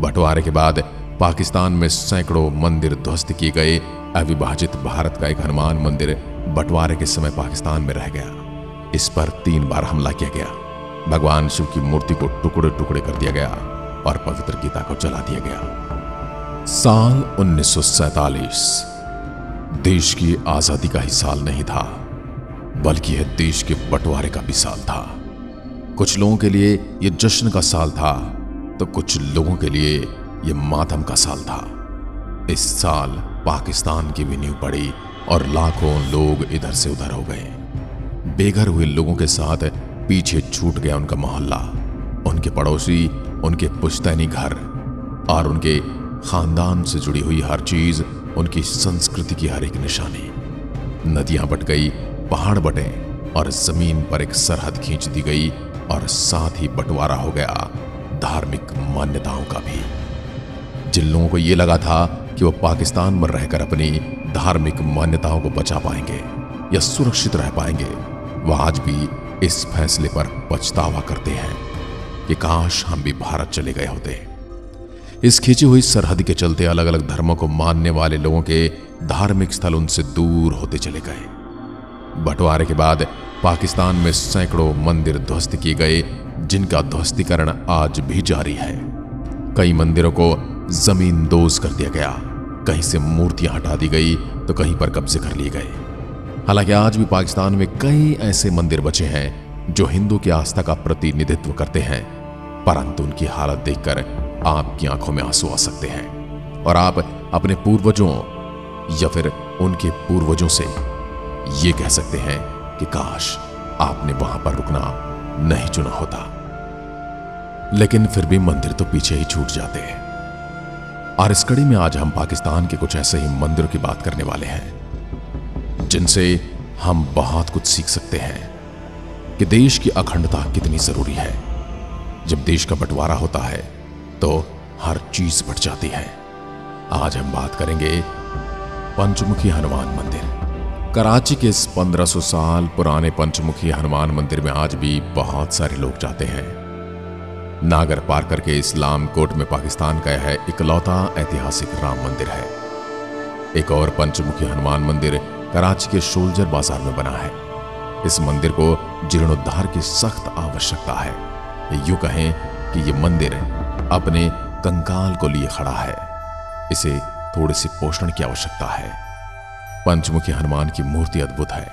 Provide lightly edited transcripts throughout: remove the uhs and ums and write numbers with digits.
बंटवारे के बाद पाकिस्तान में सैकड़ों मंदिर ध्वस्त किए गए। अविभाजित भारत का एक हनुमान मंदिर बंटवारे के समय पाकिस्तान में रह गया। इस पर 3 बार हमला किया गया। भगवान शिव की मूर्ति को टुकड़े टुकड़े कर दिया गया और पवित्र गीता को जला दिया गया। साल 1947 देश की आजादी का ही साल नहीं था, बल्कि यह देश के बंटवारे का भी साल था। कुछ लोगों के लिए यह जश्न का साल था, तो कुछ लोगों के लिए यह मातम का साल था। इस साल पाकिस्तान की भी नींव पड़ी और लाखों लोग इधर से उधर हो गए। बेघर हुए लोगों के साथ पीछे छूट गया उनका मोहल्ला, उनके पड़ोसी, उनके पुश्तैनी घर और उनके खानदान से जुड़ी हुई हर चीज, उनकी संस्कृति की हर एक निशानी। नदियां बट गई, पहाड़ बटे और जमीन पर एक सरहद खींच दी गई और साथ ही बंटवारा हो गया धार्मिक मान्यताओं का भी। जिन लोगों को यह लगा था कि वो पाकिस्तान में रहकर अपनी धार्मिक मान्यताओं को बचा पाएंगे या सुरक्षित रह पाएंगे, वह आज भी इस फैसले पर पछतावा करते हैं कि काश हम भी भारत चले गए होते। इस खींची हुई सरहद के चलते अलग अलग धर्मों को मानने वाले लोगों के धार्मिक स्थल उनसे दूर होते चले गए। बंटवारे के बाद पाकिस्तान में सैकड़ों मंदिर ध्वस्त किए गए, जिनका ध्वस्तीकरण आज भी जारी है। कई मंदिरों को जमीन दोज कर दिया गया, कहीं से मूर्तियां हटा दी गई तो कहीं पर कब्जे कर लिए गए। हालांकि आज भी पाकिस्तान में कई ऐसे मंदिर बचे हैं जो हिंदू की आस्था का प्रतिनिधित्व करते हैं, परंतु उनकी हालत देखकर आपकी आंखों में आंसू आ सकते हैं और आप अपने पूर्वजों या फिर उनके पूर्वजों से ये कह सकते हैं कि काश आपने वहां पर रुकना नहीं चुना होता। लेकिन फिर भी मंदिर तो पीछे ही छूट जाते हैं। और इस कड़ी में आज हम पाकिस्तान के कुछ ऐसे ही मंदिरों की बात करने वाले हैं जिनसे हम बहुत कुछ सीख सकते हैं कि देश की अखंडता कितनी जरूरी है। जब देश का बंटवारा होता है तो हर चीज बट जाती है। आज हम बात करेंगे पंचमुखी हनुमान मंदिर। कराची के इस 1500 साल पुराने पंचमुखी हनुमान मंदिर में आज भी बहुत सारे लोग जाते हैं। नागर पार करके इस्लाम कोट में पाकिस्तान का यह इकलौता ऐतिहासिक राम मंदिर है। एक और पंचमुखी हनुमान मंदिर कराची के शोलजर बाजार में बना है। इस मंदिर को जीर्णोद्धार की सख्त आवश्यकता है। यूं कहें कि यह मंदिर अपने कंकाल को लिए खड़ा है, इसे थोड़ी सी पोषण की आवश्यकता है। पंचमुखी हनुमान की मूर्ति अद्भुत है।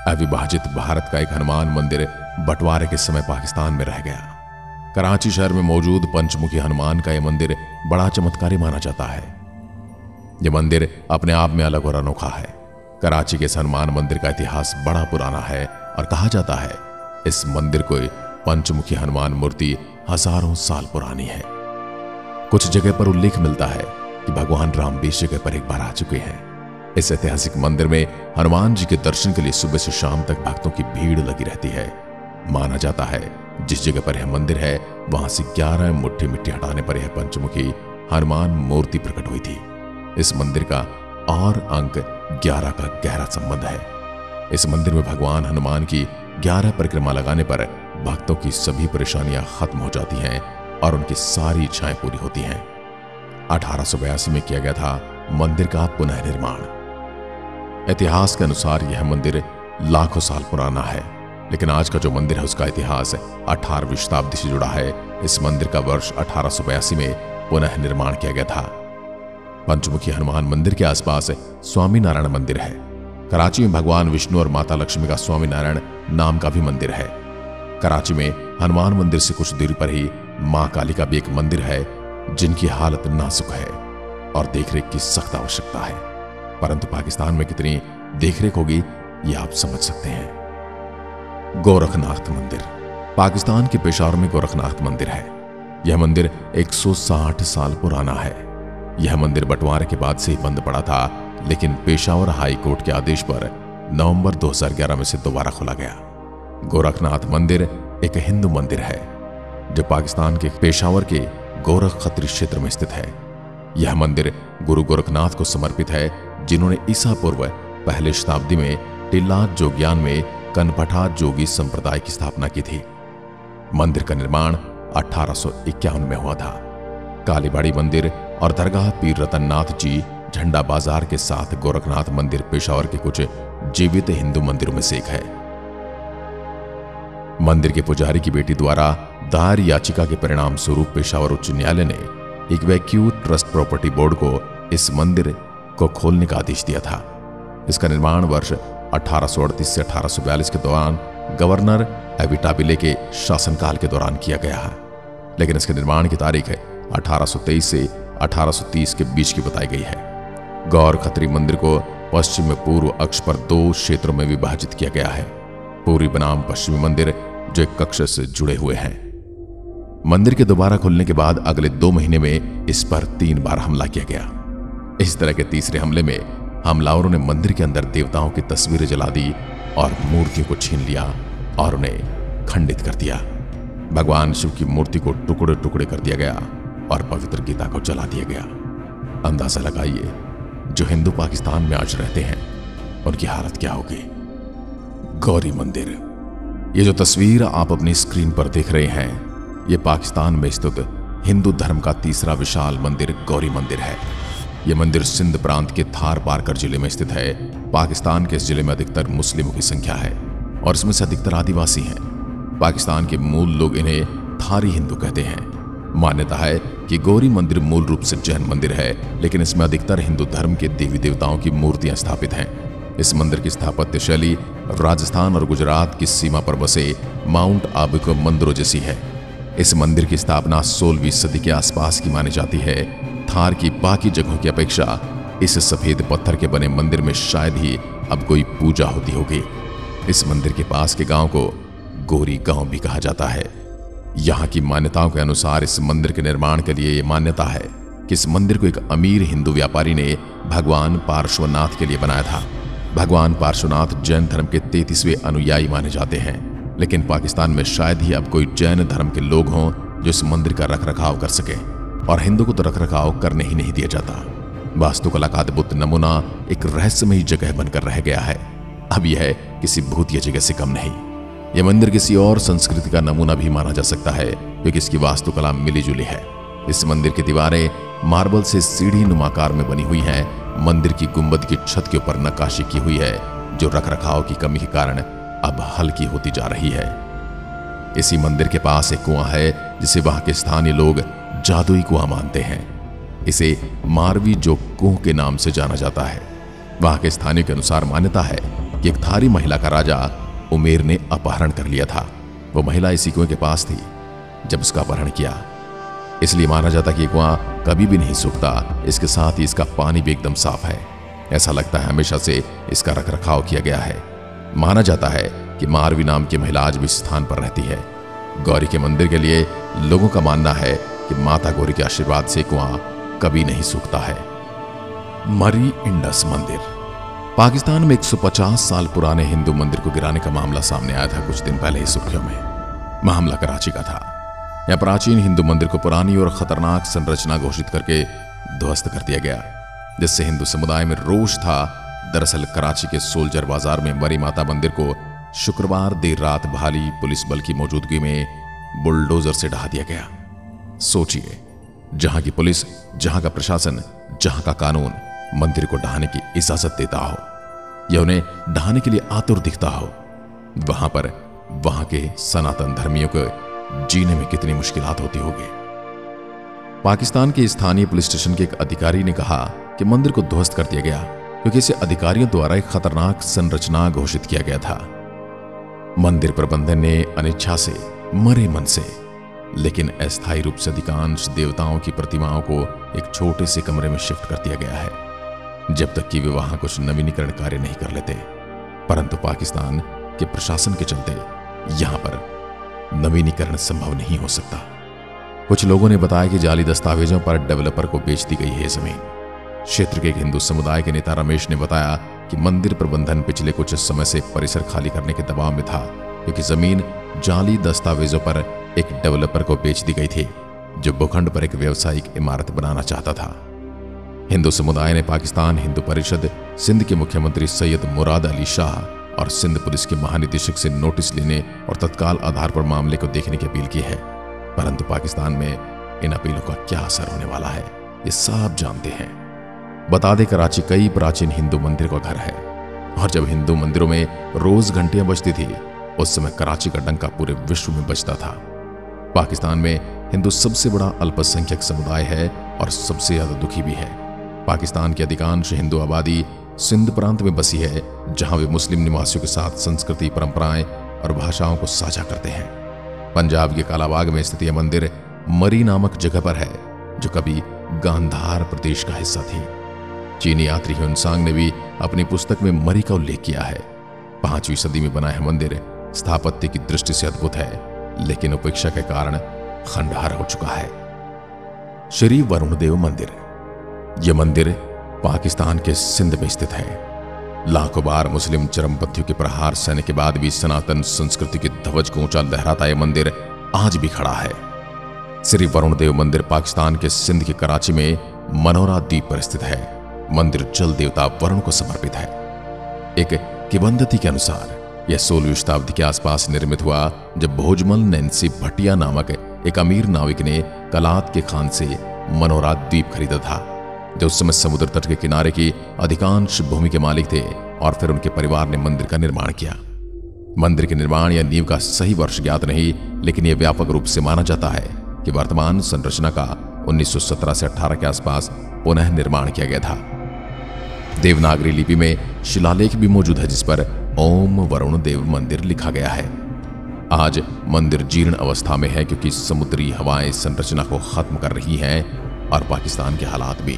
अविभाजित भारत का एक हनुमान मंदिर बंटवारे के समय पाकिस्तान में रह गया। कराची शहर में मौजूद पंचमुखी हनुमान का यह मंदिर बड़ा चमत्कारी माना जाता है। यह मंदिर अपने आप में अलग और अनोखा है। कराची के इस हनुमान मंदिर का इतिहास बड़ा पुराना है और कहा जाता है इस मंदिर को पंचमुखी हनुमान मूर्ति हजारों साल पुरानी है। कुछ जगह पर उल्लेख मिलता है कि भगवान राम भी इस जगह पर एक बार आ चुके हैं। इस ऐतिहासिक मंदिर में हनुमान जी के दर्शन के लिए सुबह से शाम तक भक्तों की भीड़ लगी रहती है। माना जाता है जिस जगह पर यह मंदिर है वहां से 11 मुट्ठी मिट्टी हटाने पर यह पंचमुखी हनुमान मूर्ति प्रकट हुई थी। इस मंदिर का और अंक 11 का गहरा संबंध है। इस मंदिर में भगवान हनुमान की 11 परिक्रमा लगाने पर भक्तों की सभी परेशानियां खत्म हो जाती हैं और उनकी सारी इच्छाएं पूरी होती हैं। 1882 में किया गया था मंदिर का पुनः निर्माण। इतिहास के अनुसार यह मंदिर लाखों साल पुराना है, लेकिन आज का जो मंदिर है उसका इतिहास 18वीं शताब्दी से जुड़ा है। इस मंदिर का वर्ष 1882 में पुनः निर्माण किया गया था। पंचमुखी हनुमान मंदिर के आसपास स्वामी नारायण मंदिर है। कराची में भगवान विष्णु और माता लक्ष्मी का स्वामी नारायण नाम का भी मंदिर है। कराची में हनुमान मंदिर से कुछ दूरी पर ही मां काली का भी एक मंदिर है, जिनकी हालत नाजुक है और देखरेख की सख्त आवश्यकता है। परंतु पाकिस्तान में कितनी देखरेख होगी ये आप समझ सकते हैं। गोरखनाथ मंदिर। पाकिस्तान के पेशावर में गोरखनाथ मंदिर है। यह मंदिर 160 साल पुराना है। यह मंदिर बंटवारे के बाद से ही बंद पड़ा था, लेकिन पेशावर हाई कोर्ट के आदेश पर नवंबर 2011 में से दोबारा खोला गया। गोरखनाथ मंदिर एक हिंदू मंदिर है जो पाकिस्तान के पेशावर के गोरख खत्री क्षेत्र में स्थित है। यह मंदिर गुरु गोरखनाथ को समर्पित है, जिन्होंने ईसा पूर्व पहली शताब्दी में टिल्ला जोग्यान में कनपठा जोगी संप्रदाय की स्थापना की थी। मंदिर का निर्माण 1851 में हुआ था। कालीबाड़ी मंदिर और दरगाह पीर रतननाथ जी झंडा बाजार के साथ गोरखनाथ मंदिर पेशावर के कुछ जीवित हिंदू मंदिरों में से एक है। मंदिर के पुजारी की बेटी द्वारा दायर याचिका के परिणाम स्वरूप पेशावर उच्च न्यायालय ने एक वैक्यू ट्रस्ट प्रॉपर्टी बोर्ड को इस मंदिर को खोलने का आदेश दिया था। इसका निर्माण वर्ष 1838 से 1842 के दौरान गवर्नर एविटाबिले के शासनकाल के दौरान किया गया है, लेकिन इसके निर्माण की तारीख 1823 से 1830 के बीच की बताई गई है। गौर खत्री मंदिर को पश्चिम में पूर्व अक्ष पर 2 क्षेत्रों में विभाजित किया गया है। पूर्वी बनाम पश्चिमी मंदिर जो एक कक्ष से जुड़े हुए हैं। मंदिर के दोबारा खुलने के बाद अगले 2 महीने में इस पर 3 बार हमला किया गया। इस तरह के तीसरे हमले में हमलावरों ने मंदिर के अंदर देवताओं की तस्वीरें जला दी और मूर्तियों को छीन लिया और उन्हें खंडित कर दिया। भगवान शिव की मूर्ति को टुकड़े टुकड़े कर दिया गया और पवित्र गीता को जला दिया गया। अंदाजा लगाइए जो हिंदू पाकिस्तान में आज रहते हैं उनकी हालत क्या होगी। गौरी मंदिर, ये जो तस्वीर आप अपनी स्क्रीन पर देख रहे हैं, ये पाकिस्तान में स्थित हिंदू धर्म का तीसरा विशाल मंदिर गौरी मंदिर है। यह मंदिर सिंध प्रांत के थार पारकर जिले में स्थित है। पाकिस्तान के इस जिले में अधिकतर मुस्लिमों की संख्या है और इसमें से अधिकतर आदिवासी हैं। पाकिस्तान के मूल लोग इन्हें थारी हिंदू कहते हैं। मान्यता है कि गौरी मंदिर मूल रूप से जैन मंदिर है, लेकिन इसमें अधिकतर हिंदू धर्म के देवी देवताओं की मूर्तियां स्थापित हैं। इस मंदिर की स्थापत्य शैली राजस्थान और गुजरात की सीमा पर बसे माउंट आबू के मंदिरों जैसी है। इस मंदिर की स्थापना 16वीं सदी के आसपास की मानी जाती है। थार की बाकी जगहों की अपेक्षा इस सफेद पत्थर के बने मंदिर में शायद ही अब कोई पूजा होती होगी। इस मंदिर के पास के गांव को गौरी गांव भी कहा जाता है। यहाँ की मान्यताओं के अनुसार इस मंदिर के निर्माण के लिए यह मान्यता है कि इस मंदिर को एक अमीर हिंदू व्यापारी ने भगवान पार्श्वनाथ के लिए बनाया था। भगवान पार्श्वनाथ जैन धर्म के 33वें अनुयायी माने जाते हैं, लेकिन पाकिस्तान में शायद ही अब कोई जैन धर्म के लोग हों जो इस मंदिर का रखरखाव कर सके, और हिंदू को तो रखरखाव करने ही नहीं दिया जाता। वास्तुकला का अद्भुत नमूना एक रहस्यमयी जगह बनकर रह गया है। अब यह किसी भूतिया जगह से कम नहीं। यह मंदिर किसी और संस्कृति का नमूना भी माना जा सकता है, क्योंकि इसकी वास्तुकला मिली जुली है। इस मंदिर की दीवारें मार्बल से सीढ़ी नुमाकार में बनी हुई हैं। मंदिर की गुंबद की छत के ऊपर नक्काशी की हुई है, जो रखरखाव की कमी के कारण अब हल्की होती जा रही है। इसी मंदिर के पास एक कुआं है जिसे वहां के स्थानीय लोग जादुई कुआं मानते हैं। इसे मारवी जोग कुआं के नाम से जाना जाता है। वहां के स्थानीय के अनुसार मान्यता है कि एक थारी महिला का राजा उमेर ने अपहरण कर लिया था। वो महिला इसी कुएं के पास थी जब उसका अपहरण किया, इसलिए माना जाता कि कुआं कभी भी नहीं सूखता। इसके साथ ही इसका पानी भी एकदम साफ है। ऐसा लगता है हमेशा से इसका रखरखाव किया गया है। माना जाता है कि मारवी नाम की महिला आज भी इस स्थान पर रहती है। गौरी के मंदिर के लिए लोगों का मानना है कि माता गौरी के आशीर्वाद से कुआं कभी नहीं सूखता है। मरी इंडस मंदिर, पाकिस्तान में 150 साल पुराने हिंदू मंदिर को गिराने का मामला सामने आया था कुछ दिन पहले ही सुर्खियों में। मामला कराची का था। यह प्राचीन हिंदू मंदिर को पुरानी और खतरनाक संरचना घोषित करके ध्वस्त कर दिया गया, जिससे हिंदू समुदाय में रोष था। दरअसल कराची के सोल्जर बाजार में मरी माता मंदिर को शुक्रवार देर रात भारी पुलिस बल की मौजूदगी में बुलडोजर से ढहा दिया गया। सोचिए, जहां की पुलिस, जहां का प्रशासन, जहां का कानून मंदिर को ढहाने की इजाजत देता हो या उन्हें ढहाने के लिए आतुर दिखता हो, वहां पर वहां के सनातन धर्मियों को जीने में कितनी मुश्किलात होती होगी। पाकिस्तान के स्थानीय पुलिस स्टेशन के एक अधिकारी ने कहा कि मंदिर को ध्वस्त कर दिया गया क्योंकि इसे अधिकारियों द्वारा एक खतरनाक संरचना घोषित किया गया था। मंदिर प्रबंधन ने अनिच्छा से, मरे मन से, लेकिन अस्थायी रूप से अधिकांश देवताओं की प्रतिमाओं को एक छोटे से कमरे में शिफ्ट कर दिया गया है, जब तक कि वे वहां कुछ नवीनीकरण कार्य नहीं कर लेते। परंतु पाकिस्तान के प्रशासन के चलते यहां पर नवीनीकरण संभव नहीं हो सकता। कुछ लोगों ने बताया कि जाली दस्तावेजों पर डेवलपर को बेच दी गई है जमीन। क्षेत्र के एक हिंदू समुदाय के नेता रमेश ने बताया कि मंदिर प्रबंधन पिछले कुछ समय से परिसर खाली करने के दबाव में था, क्योंकि जमीन जाली दस्तावेजों पर एक डेवलपर को बेच दी गई थी, जो भूखंड पर एक व्यावसायिक इमारत बनाना चाहता था। हिंदू समुदाय ने पाकिस्तान हिंदू परिषद, सिंध के मुख्यमंत्री सैयद मुराद अली शाह और सिंध पुलिस के महानिदेशक से नोटिस लेने और तत्काल आधार पर मामले को देखने की अपील की है, परंतु पाकिस्तान में इन अपीलों का क्या असर होने वाला है ये सब जानते हैं। बता दें, कराची कई प्राचीन हिंदू मंदिर का घर है और जब हिंदू मंदिरों में रोज घंटियां बजती थी उस समय कराची का डंका पूरे विश्व में बजता था। पाकिस्तान में हिंदू सबसे बड़ा अल्पसंख्यक समुदाय है और सबसे ज्यादा दुखी भी है। पाकिस्तान की अधिकांश हिंदू आबादी सिंध प्रांत में बसी है, जहां वे मुस्लिम निवासियों के साथ संस्कृति, परंपराएं और भाषाओं को साझा करते हैं। पंजाब के कालाबाग में स्थित यह मंदिर मरी नामक जगह पर है, जो कभी गांधार प्रदेश का हिस्सा थी। चीनी यात्री ह्यूनसांग ने भी अपनी पुस्तक में मरी का उल्लेख किया है। 5वीं सदी में बना यह मंदिर स्थापत्य की दृष्टि से अद्भुत है, लेकिन उपेक्षा के कारण खंडहर हो चुका है। श्री वरुण देव मंदिर। यह मंदिर पाकिस्तान के सिंध में स्थित है। लाखों बार मुस्लिम चरमपंथियों के प्रहार सहने के बाद भी सनातन संस्कृति के ध्वज को ऊंचा लहराता यह मंदिर आज भी खड़ा है। श्री वरुण देव मंदिर पाकिस्तान के सिंध के कराची में मनोरा द्वीप पर स्थित है। मंदिर जल देवता वरुण को समर्पित है। एक किंवदंती के अनुसार यह 16वीं शताब्दी के आसपास निर्मित हुआ, जब भोजमल नैन्सी भटिया नामक एक अमीर नाविक ने कलात के खान से मनोरा द्वीप खरीदा था, जो उस समय समुद्र तट के किनारे की अधिकांश भूमि के मालिक थे, और फिर उनके परिवार ने मंदिर का निर्माण किया। मंदिर के निर्माण या नींव का सही वर्ष ज्ञात नहीं, लेकिन यह व्यापक रूप से माना जाता है कि वर्तमान संरचना का 1917 से 18 के आसपास पुनः निर्माण किया गया था। देवनागरी लिपि में शिलालेख भी मौजूद है, जिस पर ओम वरुण देव मंदिर लिखा गया है। आज मंदिर जीर्ण अवस्था में है, क्योंकि समुद्री हवाएं संरचना को खत्म कर रही हैं और पाकिस्तान के हालात भी।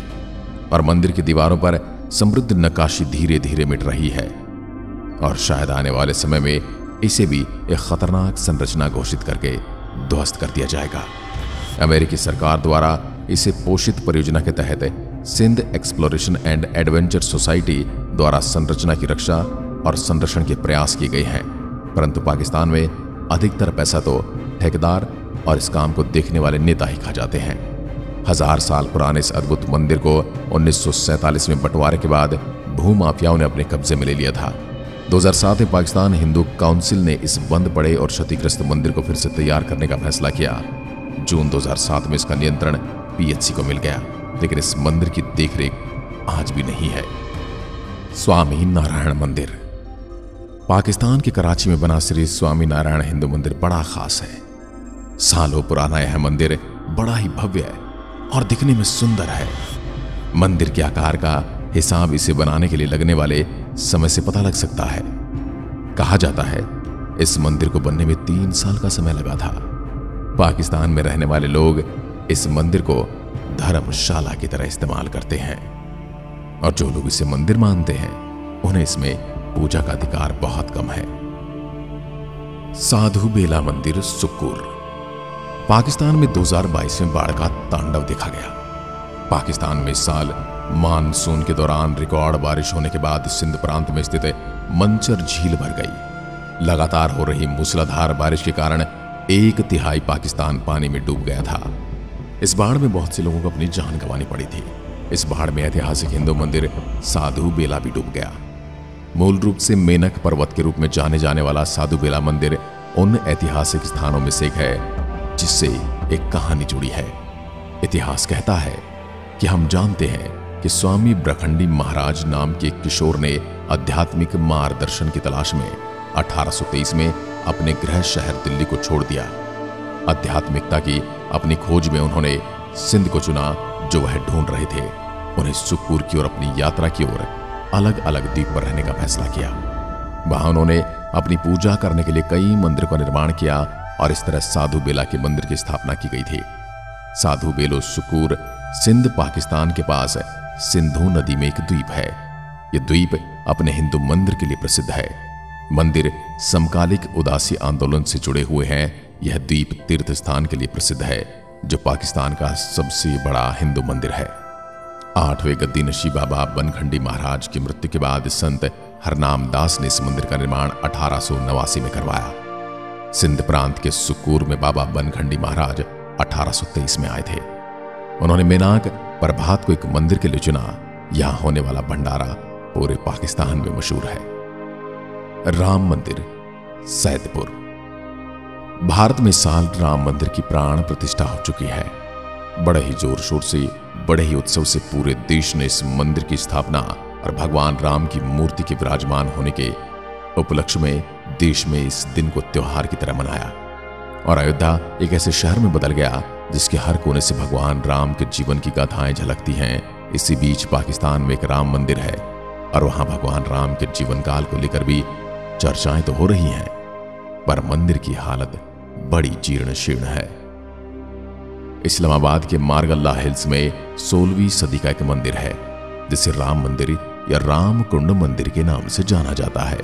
और मंदिर की दीवारों पर समृद्ध नक्काशी धीरे धीरे मिट रही है, और शायद आने वाले समय में इसे भी एक खतरनाक संरचना घोषित करके ध्वस्त कर दिया जाएगा। अमेरिकी सरकार द्वारा इसे पोषित परियोजना के तहत Sindh exploration and adventure society द्वारा संरचना की रक्षा और संरक्षण के प्रयास किए गए हैं, परंतु पाकिस्तान में अधिकतर पैसा तो ठेकेदार और इस काम को देखने वाले नेता ही खा जाते हैं। 1000 साल पुराने इस अद्भुत मंदिर को 1947 में बंटवारे के बाद भूमाफियाओं ने अपने कब्जे में ले लिया था। 2007 में पाकिस्तान हिंदू काउंसिल ने इस बंद पड़े और क्षतिग्रस्त मंदिर को फिर से तैयार करने का फैसला किया। जून 2007 में इसका नियंत्रण PHC को मिल गया, लेकिन इस मंदिर की देखरेख आज भी नहीं है। स्वामी नारायण मंदिर। पाकिस्तान के कराची में बना श्री स्वामी नारायण हिंदू मंदिर बड़ा खास है। सालों पुराना यह मंदिर बड़ा ही भव्य है और दिखने में सुंदर है। मंदिर के आकार का हिसाब इसे बनाने के लिए लगने वाले समय से पता लग सकता है। कहा जाता है इस मंदिर को बनने में 3 साल का समय लगा था। पाकिस्तान में रहने वाले लोग इस मंदिर को धर्मशाला की तरह इस्तेमाल करते हैं, और जो लोग इसे मंदिर मानते हैं उन्हें इसमें पूजा का अधिकार बहुत कम है। साधु बेला मंदिर सुक्कूर। पाकिस्तान में 2022 में बाढ़ का तांडव देखा गया। पाकिस्तान में इस साल मानसून के दौरान रिकॉर्ड बारिश होने के बाद सिंध प्रांत में स्थित मंचर झील भर गई। लगातार हो रही मूसलाधार बारिश के कारण 1/3 पाकिस्तान पानी में डूब गया था। इस बाढ़ में बहुत से लोगों को अपनी जान गंवानी पड़ी थी। इस बाढ़ में ऐतिहासिक हिंदू मंदिर साधु बेला भी डूब गया। मूल रूप से मेनक पर्वत के रूप में जाने जाने वाला साधु बेला मंदिर उन ऐतिहासिक स्थानों में से एक है जिससे एक कहानी जुड़ी है। इतिहास कहता है कि हम जानते हैं कि स्वामी ब्रखंडी महाराज नाम के एक किशोर ने आध्यात्मिक मार्गदर्शन की तलाश में 1823 में अपने गृह शहर दिल्ली को छोड़ दिया। आध्यात्मिकता की अपनी खोज में उन्होंने सिंध को चुना, जो वह ढूंढ रहे थे। उन्हें सुक्कूर की ओर अपनी यात्रा की ओर अलग अलग द्वीप पर रहने का फैसला किया। वहां उन्होंने अपनी पूजा करने के लिए कई मंदिरों का निर्माण किया, और इस तरह साधु बेला के मंदिर की स्थापना की गई थी। साधु बेलो सुक्कूर सिंध पाकिस्तान के पास सिंधु नदी में एक द्वीप है। यह द्वीप अपने हिंदू मंदिर के लिए प्रसिद्ध है। मंदिर समकालिक उदासी आंदोलन से जुड़े हुए हैं। यह द्वीप तीर्थ स्थान के लिए प्रसिद्ध है, जो पाकिस्तान का सबसे बड़ा हिंदू मंदिर है। 8वें गद्दी नशी बाबा बनखंडी महाराज की मृत्यु के बाद संत हरनाम दास ने इस मंदिर का निर्माण 1889 में करवाया। सिंध प्रांत के सुक्कूर में बाबा बनखंडी महाराज 1823 में आए थे। उन्होंने मेनाक प्रभात को एक मंदिर के लिए चुना। यहां होने वाला भंडारा पूरे पाकिस्तान में मशहूर है। राम मंदिर सैदपुर। भारत में साल राम मंदिर की प्राण प्रतिष्ठा हो चुकी है। बड़े ही जोर शोर से, बड़े ही उत्सव से पूरे देश ने इस मंदिर की स्थापना और भगवान राम की मूर्ति के विराजमान होने के उपलक्ष्य में देश में इस दिन को त्योहार की तरह मनाया। और अयोध्या एक ऐसे शहर में बदल गया जिसके हर कोने से भगवान राम के जीवन की गाथाएं झलकती हैं। इसी बीच पाकिस्तान में एक राम मंदिर है और वहां भगवान राम के जीवन काल को लेकर भी चर्चाएं तो हो रही हैं, पर मंदिर की हालत बड़ी जीर्ण शीर्ण है। इस्लामाबाद के मारगल्ला हिल्स में 16वीं सदी का एक मंदिर है जिसे राम मंदिर या राम कुंड मंदिर के नाम से जाना जाता है।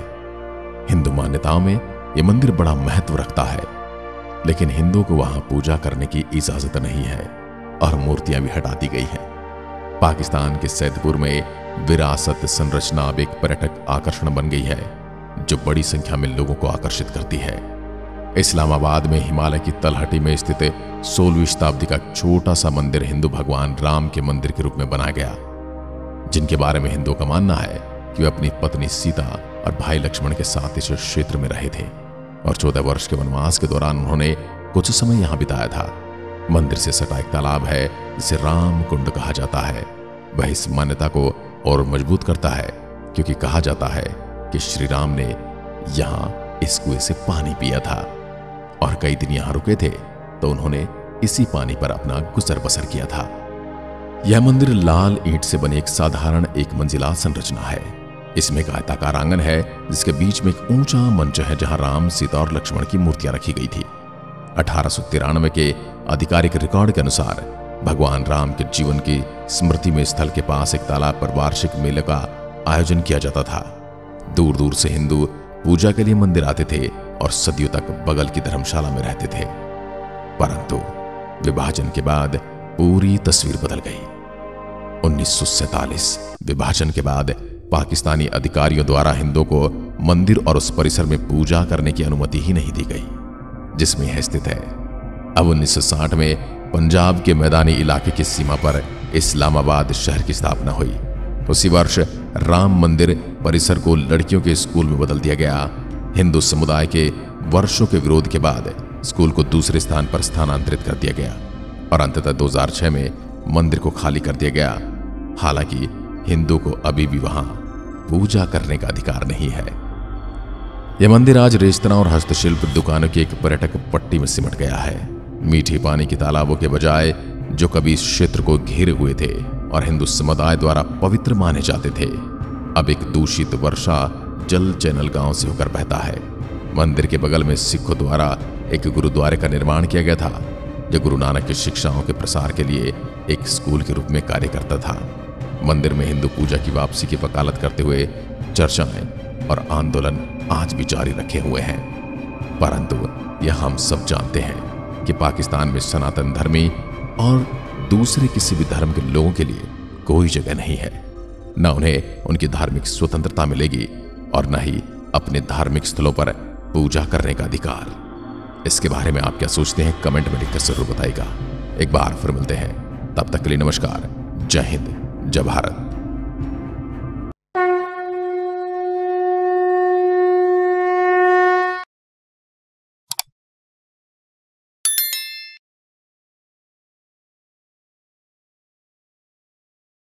हिंदू मान्यताओं में यह मंदिर बड़ा महत्व रखता है, लेकिन हिंदुओं को वहां पूजा करने की इजाजत नहीं है और मूर्तियां भी हटा दी गई हैं। पाकिस्तान के सैदपुर में विरासत संरचना अब एक पर्यटक आकर्षण बन गई है जो बड़ी संख्या में लोगों को आकर्षित करती है। इस्लामाबाद में हिमालय की तलहटी में स्थित 16वीं शताब्दी का छोटा सा मंदिर हिंदू भगवान राम के मंदिर के रूप में बनाया गया, जिनके बारे में हिंदुओं का मानना है कि वे अपनी पत्नी सीता और भाई लक्ष्मण के साथ इस क्षेत्र में रहे थे और 14 वर्ष के वनवास के दौरान उन्होंने कुछ समय यहां बिताया था। मंदिर से सटा एक तालाब है जिसे राम कुंड कहा जाता है। वह इस मान्यता को और मजबूत करता है क्योंकि कहा जाता है कि श्री राम ने यहां इस कुएं से पानी पिया था और कई दिन यहां रुके थे तो उन्होंने इसी पानी पर अपना गुजर बसर किया था। यह मंदिर लाल ईंट से बने एक साधारण एक मंजिला संरचना है। इसमें एक आयताकार आंगन है जिसके बीच में एक ऊंचा मंच है जहां राम, सीता और लक्ष्मण की मूर्तियां रखी गई थी। 1893 के आधिकारिक रिकॉर्ड के अनुसार भगवान राम के जीवन की स्मृति में स्थल के पास एक तालाब पर वार्षिक मेले का आयोजन किया जाता था। दूर दूर से हिंदू पूजा के लिए मंदिर आते थे और सदियों तक बगल की धर्मशाला में रहते थे। परंतु विभाजन के बाद पूरी तस्वीर बदल गई। 1947 विभाजन के बाद पाकिस्तानी अधिकारियों द्वारा हिंदुओं को मंदिर और उस परिसर में पूजा करने की अनुमति ही नहीं दी गई जिसमें यह स्थित है। अब 1960 में पंजाब के मैदानी इलाके की सीमा पर इस्लामाबाद शहर की स्थापना हुई। उसी वर्ष राम मंदिर परिसर को लड़कियों के स्कूल में बदल दिया गया। हिंदू समुदाय के वर्षों के विरोध के बाद स्कूल को दूसरे स्थान पर स्थानांतरित कर दिया गया और अंततः 2006 में मंदिर को खाली कर दिया गया। हालांकि हिंदू को अभी भी वहां पूजा करने का अधिकार नहीं है। यह मंदिर आज रेस्तरां और हस्तशिल्प दुकानों की एक पर्यटक पट्टी में सिमट गया है। मीठे पानी के तालाबों के बजाय जो कभी इस क्षेत्र को घेरे हुए थे और हिंदू समुदाय द्वारा पवित्र माने जाते थे, अब एक दूषित वर्षा जल चैनल गांव से होकर बहता है। मंदिर के बगल में सिखों द्वारा एक गुरुद्वारे का निर्माण किया गया था जो गुरु नानक की शिक्षाओं के प्रसार के लिए एक स्कूल के रूप में कार्य करता था। मंदिर में हिंदू पूजा की वापसी की वकालत करते हुए चर्चाएं और आंदोलन आज भी जारी रखे हुए हैं। परंतु यह हम सब जानते हैं कि पाकिस्तान में सनातन धर्मी और दूसरे किसी भी धर्म के लोगों के लिए कोई जगह नहीं है। न उन्हें उनकी धार्मिक स्वतंत्रता मिलेगी और न ही अपने धार्मिक स्थलों पर पूजा करने का अधिकार। इसके बारे में आप क्या सोचते हैं कमेंट में लिखकर जरूर बताइएगा। एक बार फिर मिलते हैं, तब तक के लिए नमस्कार, जय हिंद, जय भारत।